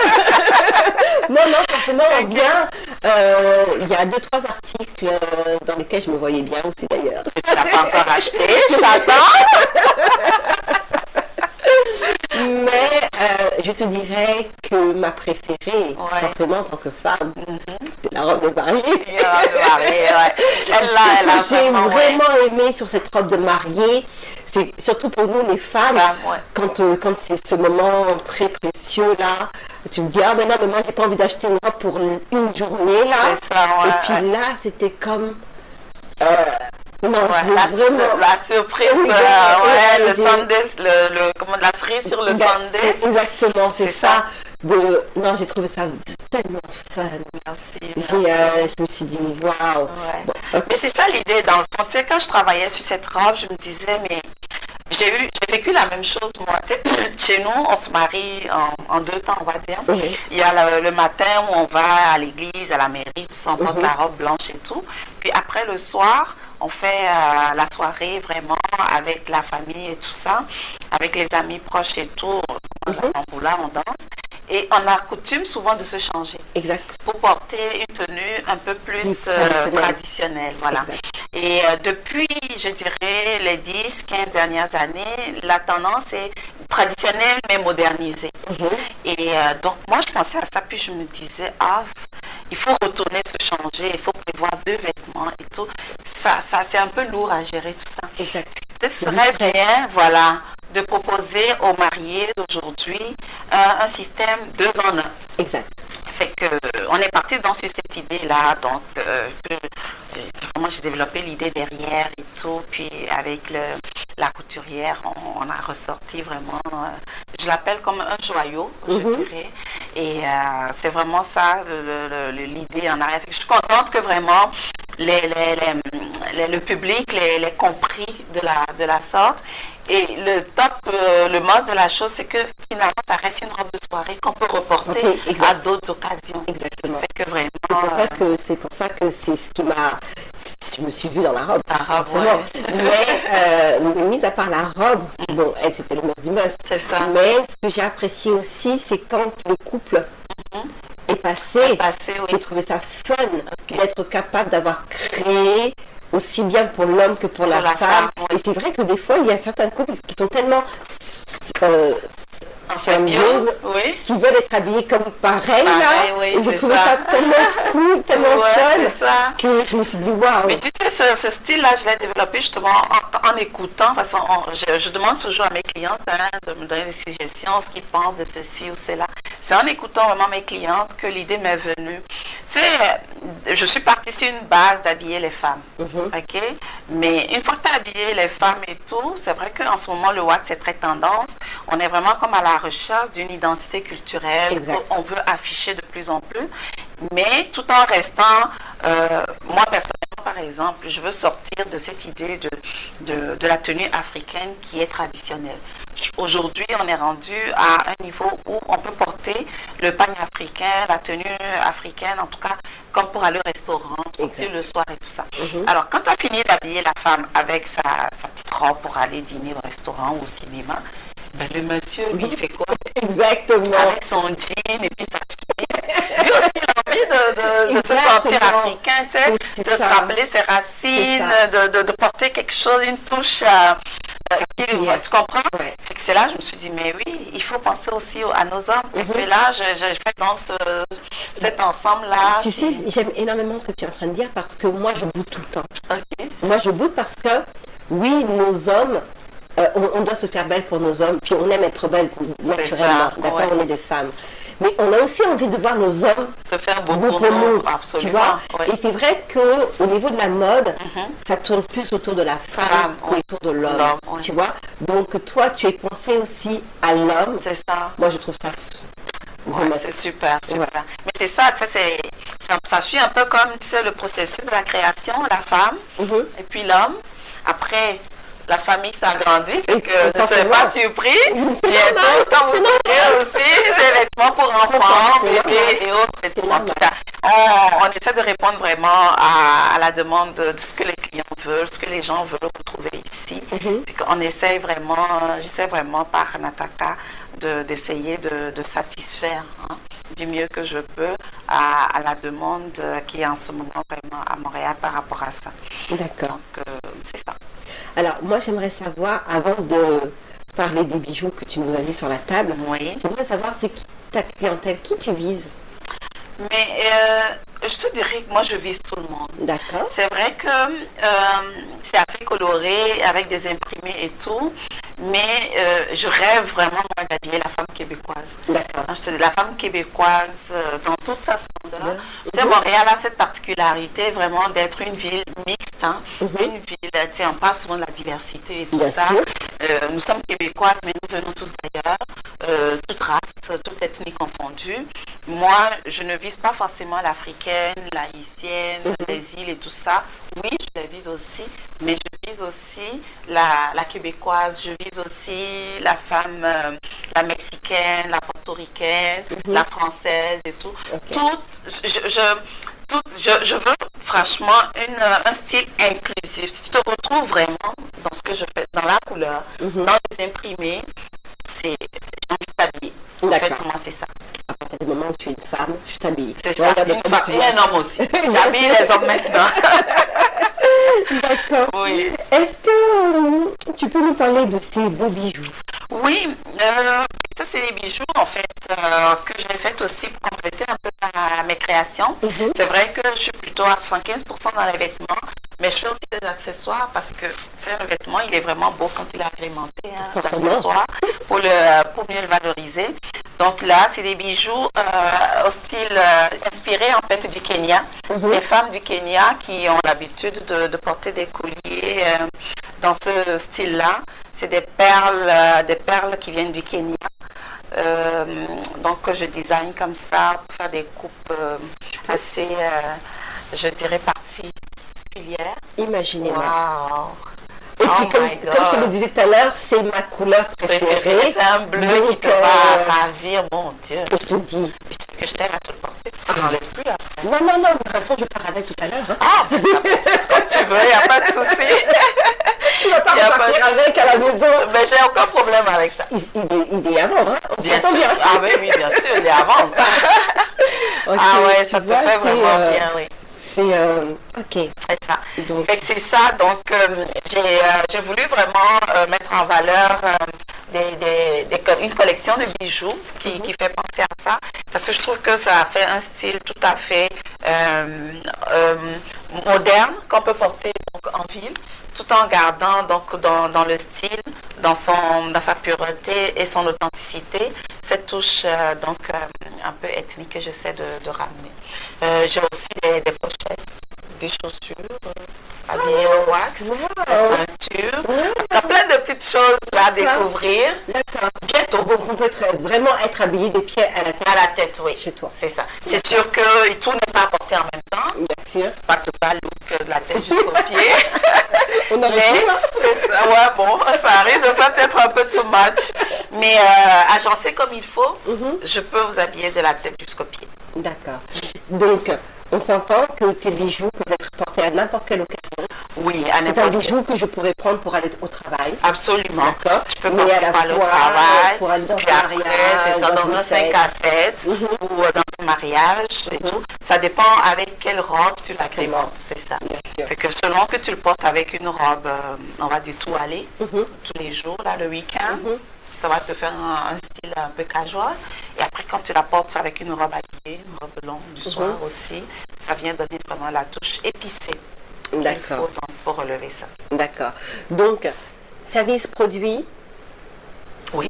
S1: non, forcément en bien. Il y a 2-3 articles dans lesquels je me voyais bien aussi d'ailleurs.
S2: Tu n'as pas encore acheté, je t'attends.
S1: Mais je te dirais que ma préférée, forcément en tant que femme, c'était la robe de mariée. J'ai vraiment aimé sur cette robe de mariée, c'est surtout pour nous les femmes, quand c'est ce moment très précieux là, tu te dis, ah mais non, mais moi j'ai pas envie d'acheter une robe pour une journée là.
S2: C'est ça, ouais,
S1: et puis là, c'était comme... non,
S2: la surprise, le Sunday, comment, la cerise sur le Sunday.
S1: Exactement, c'est ça. Non, j'ai trouvé ça tellement fun.
S2: Merci.
S1: Je me suis dit, waouh.
S2: Ouais. Bon, mais c'est ça l'idée, dans le fond. Tu sais, quand je travaillais sur cette robe, je me disais, mais j'ai vécu la même chose, moi. Tu sais, chez nous, on se marie en 2 temps, on va dire.
S1: Oui.
S2: Il y a le matin où on va à l'église, à la mairie, tout ça, on porte la robe blanche et tout. Puis après, le soir, on fait la soirée vraiment avec la famille et tout ça, avec les amis proches et tout. On danse. Et on a coutume souvent de se changer.
S1: Exact.
S2: Pour porter une tenue un peu plus traditionnelle. Voilà.
S1: Exact.
S2: Et depuis, je dirais, les 10-15 dernières années, la tendance est traditionnelle mais modernisée. Et donc, moi, je pensais à ça, puis je me disais, il faut retourner se changer, il faut prévoir 2 vêtements et tout. Ça c'est un peu lourd à gérer tout ça.
S1: Exact.
S2: Ce serait bien, voilà, de proposer aux mariés d'aujourd'hui un système 2 en 1.
S1: Exact.
S2: Fait que on est parti donc sur cette idée-là, donc vraiment j'ai développé l'idée derrière et tout, puis avec la couturière, on a ressorti vraiment, je l'appelle comme un joyau, je dirais, et c'est vraiment ça l'idée en arrière. Fait que je suis contente que vraiment le public l'ait compris de la sorte. Et le must de la chose, c'est que finalement, ça reste une robe de soirée qu'on peut reporter à d'autres occasions.
S1: Exactement.
S2: Fait que vraiment,
S1: c'est pour ça que c'est ce qui m'a... Je me suis vue dans la robe, forcément.
S2: Ouais.
S1: Mais, mis à part la robe, bon, c'était le must du must.
S2: C'est ça.
S1: Mais ce que j'ai apprécié aussi, c'est quand le couple est passé, j'ai trouvé ça fun d'être capable d'avoir créé aussi bien pour l'homme que pour la femme. Et c'est vrai que des fois, il y a certains couples qui sont tellement symbioses, qui veulent être habillés comme pareil là. Et j'ai trouvé ça tellement cool, tellement fun, que je me suis dit waouh.
S2: Mais tu sais, ce style-là, je l'ai développé justement en écoutant, parce que je demande toujours à mes clientes de me donner des suggestions, ce qu'ils pensent de ceci ou cela. C'est en écoutant vraiment mes clientes que l'idée m'est venue. Tu sais, je suis partie sur une base d'habiller les femmes. OK? Mais une fois que tu as habillé les femmes et tout, c'est vrai qu'en ce moment, le wax, c'est très tendance. On est vraiment comme à la recherche d'une identité culturelle qu'on veut afficher de plus en plus. Mais tout en restant, moi personnellement, par exemple, je veux sortir de cette idée de la tenue africaine qui est traditionnelle. Aujourd'hui, on est rendu à un niveau où on peut porter le pagne africain, la tenue africaine, en tout cas, comme pour aller au restaurant, sortir le soir et tout ça. Alors, quand tu as fini d'habiller la femme avec sa petite robe pour aller dîner au restaurant ou au cinéma, ben, le monsieur, lui, il fait quoi?
S1: Exactement.
S2: Avec son jean et puis sa chemise. Lui aussi, il a envie de se sentir africain, tu sais, de se rappeler ses racines, de porter quelque chose, une touche... tu comprends? Fait que c'est là je me suis dit, mais oui, il faut penser aussi à nos hommes. Et puis là, je fais donc cet ensemble-là.
S1: Tu sais, j'aime énormément ce que tu es en train de dire parce que moi, je boude tout le temps. Moi, je boude parce que, oui, nos hommes, on doit se faire belle pour nos hommes, puis on aime être belle naturellement. D'accord, on est des femmes. Mais on a aussi envie de voir nos hommes
S2: se faire beau
S1: pour nous, tu vois. Et c'est vrai qu'au niveau de la mode, ça tourne plus autour de la femme qu'autour de l'homme, tu vois. Donc toi, tu es pensé aussi à l'homme.
S2: C'est ça.
S1: Moi, je trouve ça...
S2: c'est super. Mais c'est ça, tu sais, ça suit un peu comme, tu sais, le processus de la création, la femme, et puis l'homme. Après... La famille s'agrandit, fait que ne soyez pas surpris. Bientôt, quand vous aurez aussi des vêtements pour enfants, bébés et autres. Et tout. En tout cas, on essaie de répondre vraiment à la demande de ce que les clients veulent, ce que les gens veulent retrouver ici. Puis qu'on essaie vraiment, j'essaie vraiment par Nataka d'essayer de satisfaire du mieux que je peux à la demande qui est en ce moment vraiment à Montréal par rapport à ça.
S1: D'accord.
S2: Donc, c'est ça.
S1: Alors, moi, j'aimerais savoir, avant de parler des bijoux que tu nous as mis sur la table, j'aimerais savoir, c'est qui ta clientèle, qui tu vises?
S2: Mais je te dirais que moi, je vise tout le monde.
S1: D'accord.
S2: C'est vrai que c'est assez coloré, avec des imprimés et tout, mais je rêve vraiment moi, d'habiller la femme québécoise.
S1: D'accord.
S2: Quand je te dis la femme québécoise, dans toute sa splendeur. Tu sais, Montréal a cette particularité vraiment d'être une ville mixte, hein, une ville, tu sais, on parle souvent de la diversité et tout
S1: Bien
S2: ça.
S1: sûr.
S2: Nous sommes québécoises, mais nous venons tous d'ailleurs, toute race, toute ethnie confondue. Moi, je ne vise pas forcément l'africaine, l'haïtienne, les îles et tout ça. Oui, je les vise aussi, mais je vise aussi la québécoise, je vise aussi la femme, la mexicaine, la portoricaine, la française et tout. Toutes, je veux franchement un style inclusif. Si tu te retrouves vraiment dans ce que je fais, dans la couleur, dans les imprimés, c'est j'ai envie de t'habiller. En fait, moi, c'est ça.
S1: À partir du moment où tu es une femme, je t'habille.
S2: C'est ça, une femme et un homme aussi. J'habille les hommes maintenant.
S1: D'accord.
S2: Oui.
S1: Est-ce que tu peux nous parler de ces beaux bijoux?
S2: Oui, ça c'est des bijoux en fait que j'ai fait aussi pour compléter un peu mes créations. C'est vrai que je suis plutôt à 75% dans les vêtements, mais je fais aussi des accessoires parce que c'est un vêtement, il est vraiment beau quand il est agrémenté d'accessoires pour mieux le valoriser. Donc là, c'est des bijoux au style inspiré en fait du Kenya. Les femmes du Kenya qui ont l'habitude de porter des colliers dans ce style-là. C'est des perles qui viennent du Kenya. Donc je design comme ça pour faire des coupes assez, je dirais, particulières.
S1: Imaginez-moi.
S2: Wow.
S1: Et puis, comme je te le disais tout à l'heure, c'est ma couleur préférée.
S2: C'est un bleu qui te va ravir, mon Dieu.
S1: Je te dis.
S2: Et tu veux que je t'aide à te le porter? Tu n'enlèves plus après.
S1: Non, non, non, de toute façon, je pars avec tout à l'heure. Hein.
S2: Ah, ben ça, comme tu veux, il n'y a pas de souci.
S1: Tu vas pas repartir avec à la maison.
S2: Mais j'ai aucun problème avec ça.
S1: Il est avant, hein?
S2: Bien sûr. Ah oui, bien sûr, il est avant.
S1: Okay,
S2: ah ouais, ça te fait vraiment bien, oui.
S1: C'est ok.
S2: C'est ça. Donc, c'est ça. Donc, j'ai voulu vraiment mettre en valeur une collection de bijoux qui fait penser à ça, parce que je trouve que ça fait un style tout à fait moderne qu'on peut porter donc, en ville, tout en gardant donc dans le style, dans sa pureté et son authenticité, cette touche donc un peu ethnique que j'essaie de ramener. J'ai aussi des pochettes, des chaussures habillées au wax, des ceintures. Il y a plein de petites choses là à découvrir.
S1: D'accord.
S2: Bientôt.
S1: Donc on peut vraiment être habillé des pieds à la tête.
S2: À la tête, oui.
S1: Chez toi.
S2: C'est ça. C'est sûr que tout n'est pas porté en même temps.
S1: Bien sûr.
S2: C'est pas tout pas look de la tête jusqu'aux pieds.
S1: On aurait pu, hein?
S2: C'est ça. Ouais, bon, ça risque de faire peut-être un peu too much. Mais agencé comme il faut, je peux vous habiller de la tête jusqu'aux pieds.
S1: D'accord. Donc, on s'entend que tes bijoux peuvent être portés à n'importe quelle occasion.
S2: Oui, à n'importe
S1: quelle. C'est un bijou que je pourrais prendre pour aller au travail.
S2: Absolument.
S1: D'accord.
S2: Je peux porter pour aller au travail,
S1: pour aller dans
S2: puis
S1: un
S2: après,
S1: mariage,
S2: c'est ça, dans un 5 à 7 ou dans un mariage, c'est tout. Ça dépend avec quelle robe tu l'agrémentes, c'est ça.
S1: Bien sûr.
S2: Fait que selon que tu le portes avec une robe, on va dire tout aller, tous les jours, là, le week-end, ça va te faire un style un peu casual. Et après, quand tu la portes avec une robe habillée, une robe longue du soir aussi, ça vient donner vraiment la touche épicée qu'il faut donc, pour relever ça.
S1: D'accord. Donc, service produit.
S2: Oui.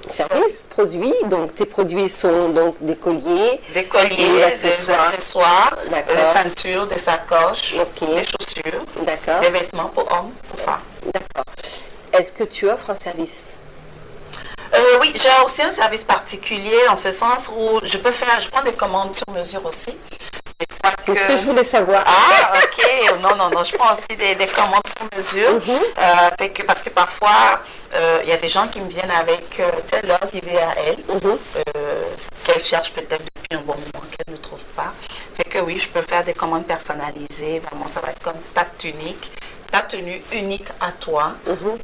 S1: Service produit, donc tes produits sont donc des colliers,
S2: des accessoires, des ceintures, des sacoches, des chaussures, des vêtements pour hommes, pour femmes.
S1: D'accord. Est-ce que tu offres un service?
S2: Oui, j'ai aussi un service particulier en ce sens où je prends des commandes sur mesure aussi.
S1: C'est ce que je voulais savoir.
S2: Ah, ok. Non, je prends aussi des commandes sur mesure. Parce que parfois, il y a des gens qui me viennent avec leurs idées à elles, qu'elles cherchent peut-être depuis un bon moment, qu'elles ne trouvent pas. Fait que oui, je peux faire des commandes personnalisées. Vraiment, ça va être comme ta tenue unique à toi,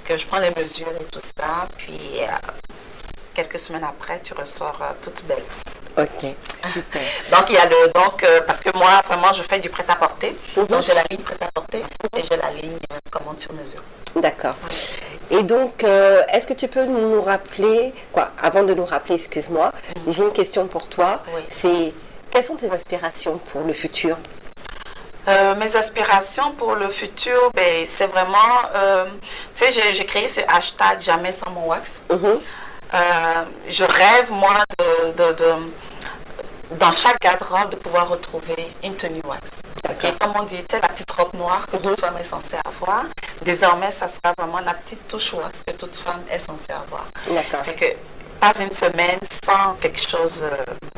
S2: que je prends les mesures et tout ça. Puis, quelques semaines après, tu ressors toute belle.
S1: Ok, super.
S2: Donc, parce que moi, vraiment, je fais du prêt-à-porter. Donc, j'ai la ligne prêt-à-porter et j'ai la ligne commande sur mesure.
S1: D'accord. Et donc, est-ce que tu peux nous rappeler, avant de nous rappeler, excuse-moi, j'ai une question pour toi.
S2: Oui.
S1: C'est, quelles sont tes aspirations pour le futur?
S2: Mes aspirations pour le futur, ben, c'est vraiment, tu sais, j'ai créé ce hashtag jamais sans mon wax. Je rêve, moi, dans chaque garde-robe, de pouvoir retrouver une tenue wax. Et comme on dit, la petite robe noire que toute femme est censée avoir, désormais, ça sera vraiment la petite touche wax que toute femme est censée avoir.
S1: D'accord.
S2: Fait que pas une semaine sans quelque chose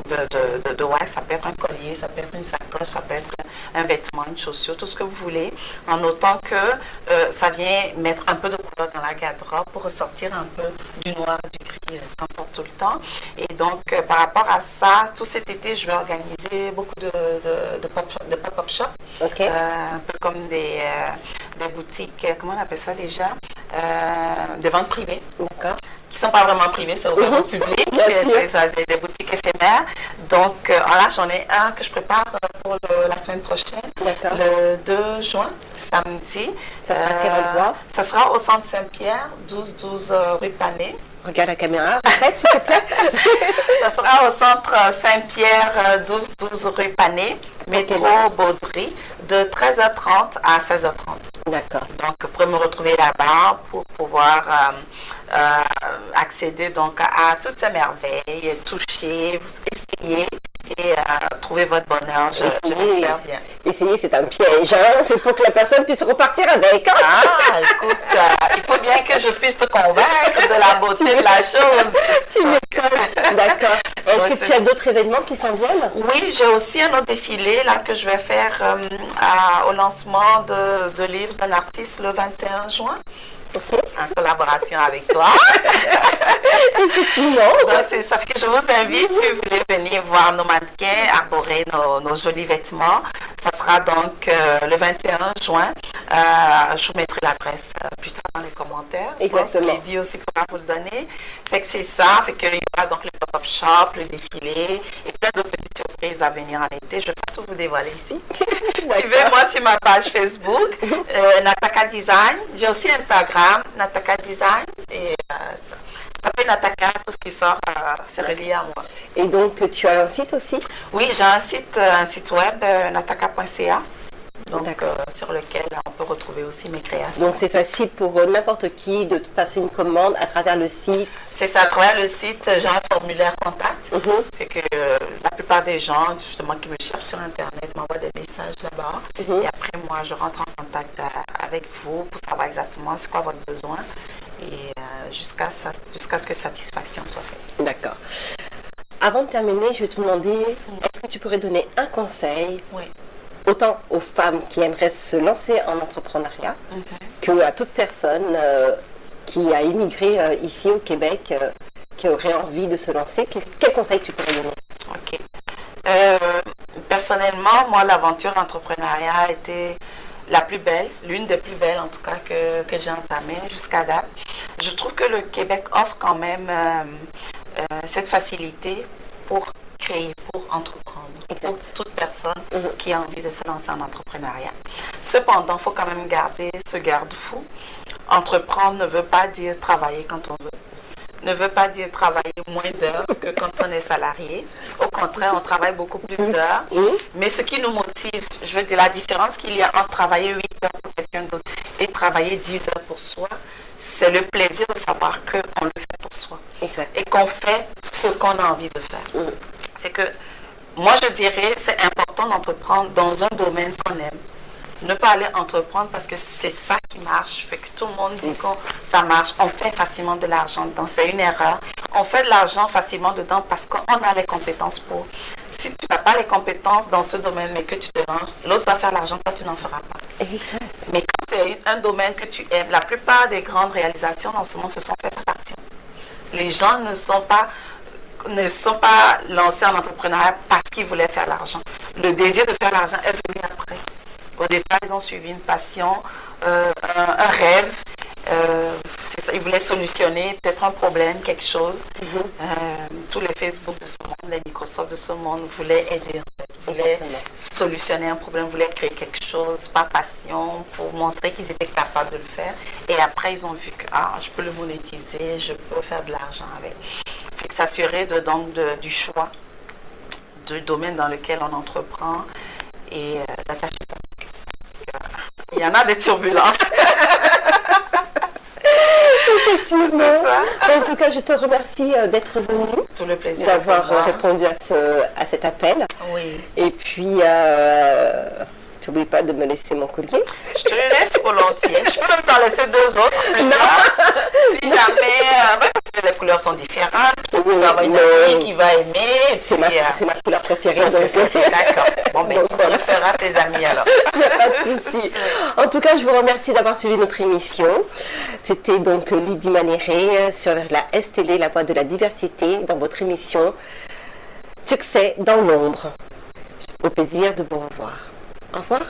S2: de wax. Ça peut être un collier, ça peut être une sacoche, ça peut être un vêtement, une chaussure, tout ce que vous voulez, en autant que ça vient mettre un peu de couleur dans la garde-robe pour ressortir un peu du noir, du gris qu'on porte tout le temps. Et donc, par rapport à ça, tout cet été, je vais organiser beaucoup de pop-up shop, un peu comme des boutiques, comment on appelle ça déjà, des ventes privées.
S1: D'accord.
S2: Qui ne sont pas vraiment privées, c'est ouvert au public, c'est des boutiques éphémères. Donc là, j'en ai un que je prépare pour la semaine prochaine, le 2 juin, samedi.
S1: Ça sera à quel endroit?
S2: Ça sera au centre Saint-Pierre, 12 rue Panet.
S1: Regarde la caméra, arrête s'il te plaît.
S2: Ça sera au centre Saint-Pierre, 12 rue Panet, métro Baudry, de 13h30 à 16h30.
S1: D'accord.
S2: Donc, vous pourrez me retrouver là-bas pour pouvoir accéder donc à toutes ces merveilles, toucher, essayer et trouver votre bonheur.
S1: Essayer, c'est un piège. Hein? C'est pour que la personne puisse repartir avec. Hein?
S2: Ah, écoute, il faut bien que je puisse te convaincre de la beauté de la chose.
S1: Tu m'étonnes. D'accord. Est-ce que tu as d'autres événements qui s'en viennent?
S2: Oui, j'ai aussi un autre défilé là, que je vais faire au lancement de livre d'un artiste le 21 juin. En collaboration avec toi.
S1: Effectivement.
S2: Donc, c'est ça que je vous invite, si vous voulez venir voir nos mannequins, arborer nos jolis vêtements. Ça sera donc le 21 juin. Je vous mettrai l'adresse plus tard dans les commentaires. Je pense que je l'ai dit aussi pour vous le donner. Fait que c'est ça. Fait qu'il y aura donc le pop-up shop, le défilé et plein d'autres petites surprises à venir en été. Je ne vais pas tout vous dévoiler ici. Suivez-moi sur ma page Facebook, Nataka Design. J'ai aussi Instagram, Nataka Design. Et tapez Nataka, tout ce qui sort, c'est relié à moi.
S1: Et donc, tu as un site aussi?
S2: Oui, j'ai un site web, nataka.ca. Donc, sur lequel on peut retrouver aussi mes créations.
S1: Donc, c'est facile pour n'importe qui de passer une commande à travers le site.
S2: C'est ça, à travers le site, j'ai un formulaire contact. Et que la plupart des gens, justement, qui me cherchent sur Internet, m'envoient des messages là-bas. Et après, moi, je rentre en contact avec vous pour savoir exactement c'est quoi votre besoin. Et jusqu'à ce que satisfaction soit faite.
S1: D'accord. Avant de terminer, je vais te demander, est-ce que tu pourrais donner un conseil?
S2: Oui.
S1: Autant aux femmes qui aimeraient se lancer en entrepreneuriat que à toute personne qui a immigré ici au Québec, qui aurait envie de se lancer. Quel conseil tu pourrais donner?
S2: Ok. Personnellement, moi, l'aventure entrepreneuriat a été la plus belle, l'une des plus belles en tout cas que j'ai entamée jusqu'à date. Je trouve que le Québec offre quand même cette facilité pour créer, pour entreprendre. Pour toute personne qui a envie de se lancer en entrepreneuriat. Cependant, il faut quand même garder ce garde-fou. Entreprendre ne veut pas dire travailler quand on veut. Ne veut pas dire travailler moins d'heures que quand on est salarié. Au contraire, on travaille beaucoup plus d'heures. Mais ce qui nous motive, je veux dire, la différence qu'il y a entre travailler 8 heures pour quelqu'un d'autre et travailler 10 heures pour soi, c'est le plaisir de savoir qu'on le fait pour soi. Et qu'on fait ce qu'on a envie de faire. Fait que moi, je dirais c'est important d'entreprendre dans un domaine qu'on aime. Ne pas aller entreprendre parce que c'est ça qui marche. Fait que tout le monde dit que ça marche. On fait facilement de l'argent dedans. C'est une erreur. On fait de l'argent facilement dedans parce qu'on a les compétences pour. Si tu n'as pas les compétences dans ce domaine, mais que tu te lances, l'autre va faire l'argent, toi, tu n'en feras pas.
S1: Exact.
S2: Mais quand c'est un domaine que tu aimes, la plupart des grandes réalisations en ce moment se sont faites par passion. Les gens ne sont pas lancés en entrepreneuriat parce qu'ils voulaient faire l'argent. Le désir de faire l'argent est venu après. Au départ, ils ont suivi une passion, un rêve. Ils voulaient solutionner peut-être un problème, quelque chose. Tous les Facebook de ce monde, les Microsoft de ce monde voulaient aider, voulaient solutionner un problème, voulaient créer quelque chose par passion pour montrer qu'ils étaient capables de le faire. Et après, ils ont vu que je peux le monétiser, je peux faire de l'argent avec. Il faut s'assurer du choix du domaine dans lequel on entreprend et d'attacher Il y en a des turbulences.
S1: Effectivement. En tout cas, je te remercie d'être venue.
S2: Tout le plaisir.
S1: D'avoir répondu à cet appel.
S2: Oui.
S1: Et puis, n'oublie pas de me laisser mon collier.
S2: Je te le laisse volontiers. Je peux même t'en laisser 2 autres plus tard. Si jamais, parce que les couleurs sont différentes, tu peux avoir une amie qui va aimer.
S1: C'est ma couleur préférée.
S2: D'accord. Bon, mais tu le feras tes amis alors.
S1: Il n'y a pas de souci. En tout cas, je vous remercie d'avoir suivi notre émission. C'était donc Lydie Manéré sur la STL, la voix de la diversité, dans votre émission Succès dans l'ombre. Au plaisir de vous revoir. Au revoir.